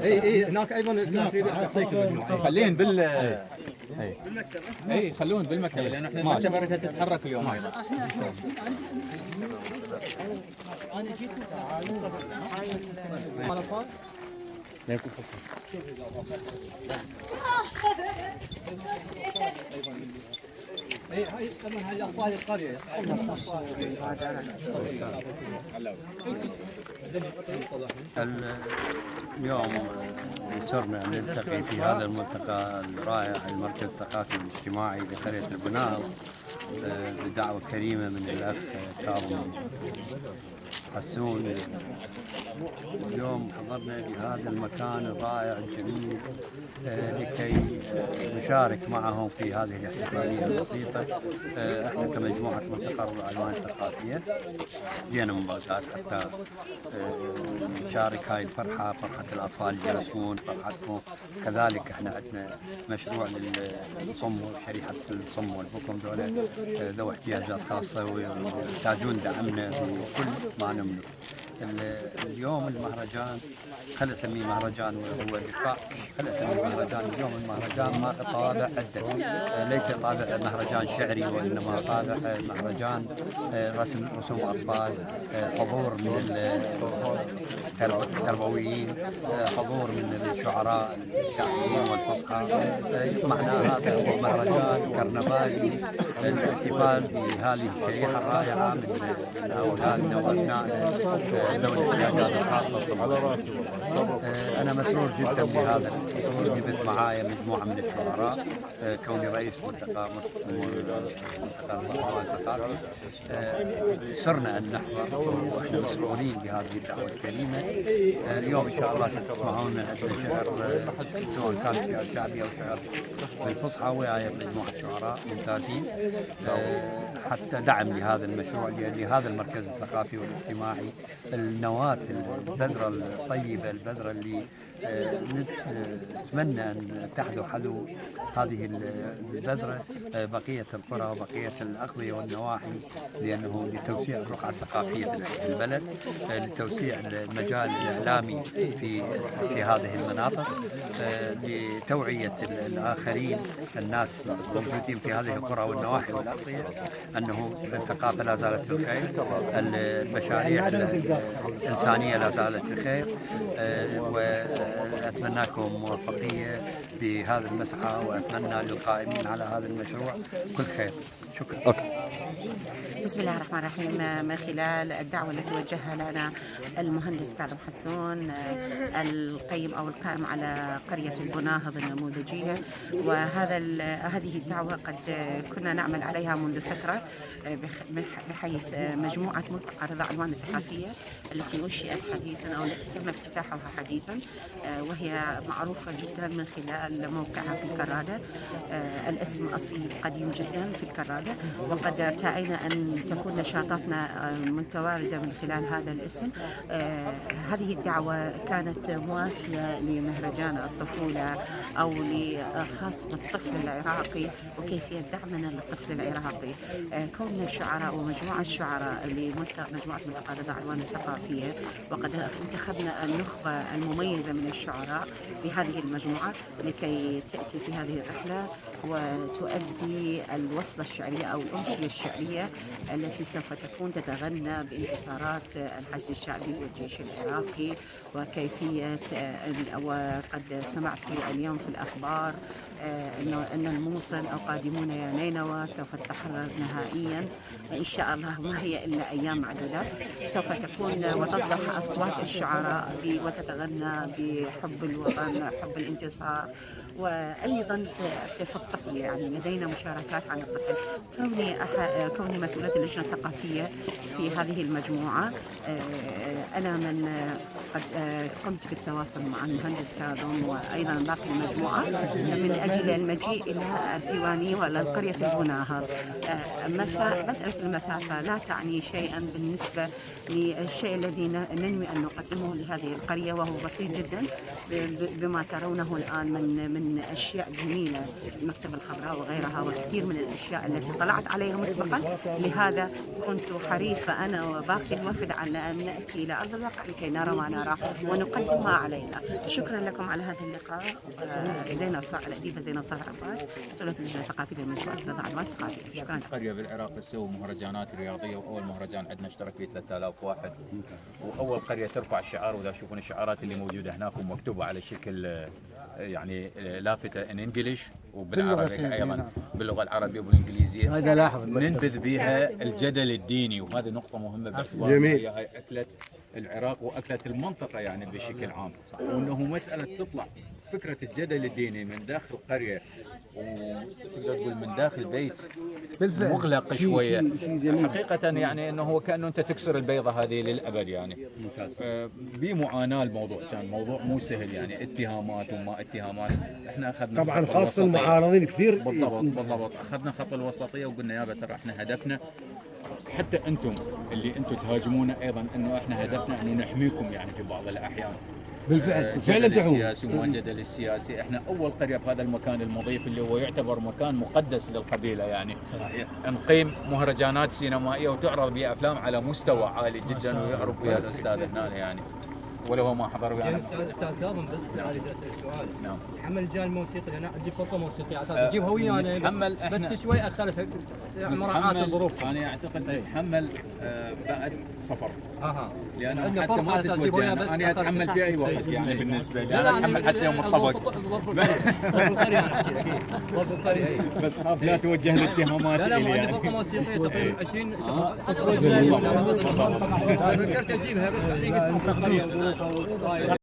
اي هناك ايضا خليهن اي خلوهن بالمكتبه لانه احنا المكتبه بدها تتحرك اليوم ايضا. انا جيت اي هاي طبعا هاي اطفال القريه. اليوم يسرنا أن نلتقي في هذا الملتقى الرائع، المركز الثقافي والاجتماعي لقرية البناغ، بدعوة كريمة من الأخ كاظم حسون. اليوم حضرنا بهذا المكان الرائع الجميل لكي نشارك معهم في هذه الاحتفالية البسيطة. احنا كمجموعة ملتقى الألوان الثقافية جينا من بغداد حتى نشارك هاي الفرحة، فرحة الأطفال يجلسون، فرحتهم. كذلك احنا عندنا مشروع للصم وشريحة الصم والبكم، ذوي احتياجات خاصة ويحتاجون دعمنا بكل ما نملك. اليوم المهرجان خل اسميه مهرجان وهو لقاء، خل اسميه مهرجان. اليوم المهرجان ما طابع عدة، ليس طابع مهرجان شعري وانما طابع مهرجان رسوم اطفال، حضور من التربويين، حضور من الشعراء الشعبيين والفصحى. معناه هذا هو مهرجان كرنفالي للاحتفال بهذه الشريحة الرائعة من اولادنا وابنائنا ذوي الاحتياجات الخاصة. أنا مسرور جدا بهذا جبت معايا مجموعة من الشعراء كوني رئيس ملتقى الألوان الثقافي. سرنا أن نحضر وإحنا مسرورين بهذه الدعوة الكريمة. اليوم إن شاء الله ستسمعون شعر سواء كان شعر شعبي أو شعر بالفصحى، وياي مجموعة شعراء ممتازين حتى دعم لهذا المشروع، لهذا المركز الثقافي والاجتماعي. النواة البذرة الطيبة، البذرة اللي نتمنى أن تحذو حذو هذه البذرة بقية القرى وبقية الأقضية والنواحي، لأنه لتوسيع الرقعة الثقافية في البلد، لتوسيع المجال الإعلامي في هذه المناطق، لتوعية الآخرين الناس الموجودين في هذه القرى والنواحي والأقضية أنه الثقافة لا زالت بخير، المشاريع الإنسانية لا زالت بخير. وأتمناكم موفقية بهذا المسعى، وأتمنى للقائمين على هذا المشروع كل خير. شكرا. بسم الله الرحمن الرحيم. من خلال الدعوة التي وجهها لنا المهندس كاظم حسون القيم أو القائم على قرية البناهض النموذجية، هذه الدعوة قد كنا نعمل عليها منذ فترة بحيث مجموعة ملتقى رضا ألوان الثقافية التي أنشئت حديثا أو التي تم افتتاحها حديثا، وهي معروفة جدا من خلال موقعها في الكرادة. الاسم أصيل قديم جدا في الكرادة، وقد ارتأينا أن تكون نشاطاتنا متواردة من خلال هذا الاسم. هذه الدعوة كانت مواتية لمهرجان الطفولة أو خاص بالطفل العراقي وكيفية دعمنا للطفل العراقي. كوننا الشعراء ومجموعة الشعراء مجموعة ملتقى رضا ألوان الثقافية، وقد انتخبنا النخبة المميزة من الشعراء بهذه المجموعة لكي تأتي في هذه الرحلة وتؤدي الوصلة الشعرية أو الأمسية الشعرية التي سوف تكون تتغنى بانتصارات الحشد الشعبي والجيش العراقي وكيفية. وقد سمعت اليوم في الأخبار أن الموصل أو قادمون يا نينوى سوف تتحرر نهائيا إن شاء الله، ما هي إلا أيام معدودة. سوف تكون وتصدح أصوات الشعراء وتتغنى بحب الوطن، حب الانتصار، وأيضا في الطفل. يعني لدينا مشاركات عن الطفل. كوني مسؤولة اللجنة الثقافية في هذه المجموعة، أنا من قد قمت بالتواصل مع المهندس كاظم وأيضا باقي المجموعة من أجل المجيء إلى الديوانية وإلى قرية البناهض. مسألة المسافة لا تعني شيئا بالنسبة للشيء الذي ننوي أن نقدمه لهذه القرية، وهو بسيط جدا. بما ترونه الآن من أشياء جميلة، المكتبة الخضراء وغيرها وكثير من الأشياء التي طلعت عليها مسبقا. لهذا كنت حريصة أنا وباقي الوفد على أن نأتي إلى أرض الواقع لكي نرى ما نرى ونقدم ما علينا. شكرا لكم على هذا اللقاء. الأديبة زينب صالح عباس، مسؤولة اللجنة الثقافية للمنشآت الرضا العنوان الثقافية. شكرا. قرية بالعراق تسوي مهرجانات رياضية، وأول مهرجان عندنا اشترك فيه 3000 واحد، وأول قرية ترفع الشعار. وإذا تشوفون الشعارات اللي موجودة هناك ومكتوبة على شكل يعني لافتة ان انجلش وبالعربي ايضا باللغه العربيه والانجليزيه، هذا لاحظ ننبذ بها الجدل الديني، وهذه نقطه مهمه باعتبار هي اكله العراق واكله المنطقه يعني بشكل عام، وانه مساله تطلع فكره الجدل الديني من داخل قريه وتقدر تقول من داخل بيت مغلق شويه حقيقه، يعني انه هو كانه انت تكسر البيضه هذه للابد يعني. بمعاناه الموضوع، كان موضوع مو سهل يعني، اتهامات وما اتهامات. احنا اخذنا طبعا خاصه المعارضين كثير. بالضبط اخذنا خط الوسطيه وقلنا يابا ترى احنا هدفنا، حتى انتم اللي انتم تهاجمونا ايضا، انه احنا هدفنا انه نحميكم يعني في بعض الاحيان. بالفعل فعلا السياسي وما جدل السياسي. احنا اول قريه بهذا المكان المضيف اللي هو يعتبر مكان مقدس للقبيله يعني، نقيم مهرجانات سينمائيه وتعرض بها افلام على مستوى عالي جدا ويعرف بها الاستاذ هنا يعني، ولا هو ما حضر يعني. استاذ كاظم بس عادي اسال سؤال. نعم. تحمل الجانب الموسيقي، لان عندي فرقه موسيقيه على اساس اجيب هويه انا بس شوي اخرت مراعاه الظروف. انا اعتقد نتحمل بعد سفر. لانه حتى فرقة ما على أساس تتوجه جيبوها بس انا اتحمل في اي وقت يعني بالنسبه لي، لا، انا اتحمل حتى يوم الطبق. ظرف القريه انا احكي اكيد ظرف القريه. بس خاف لا توجه الاتهامات لا الي عندي يعني. فرقه موسيقيه تقريبا 20 شخص. فكرت اجيبها بس بعدين قلت القريه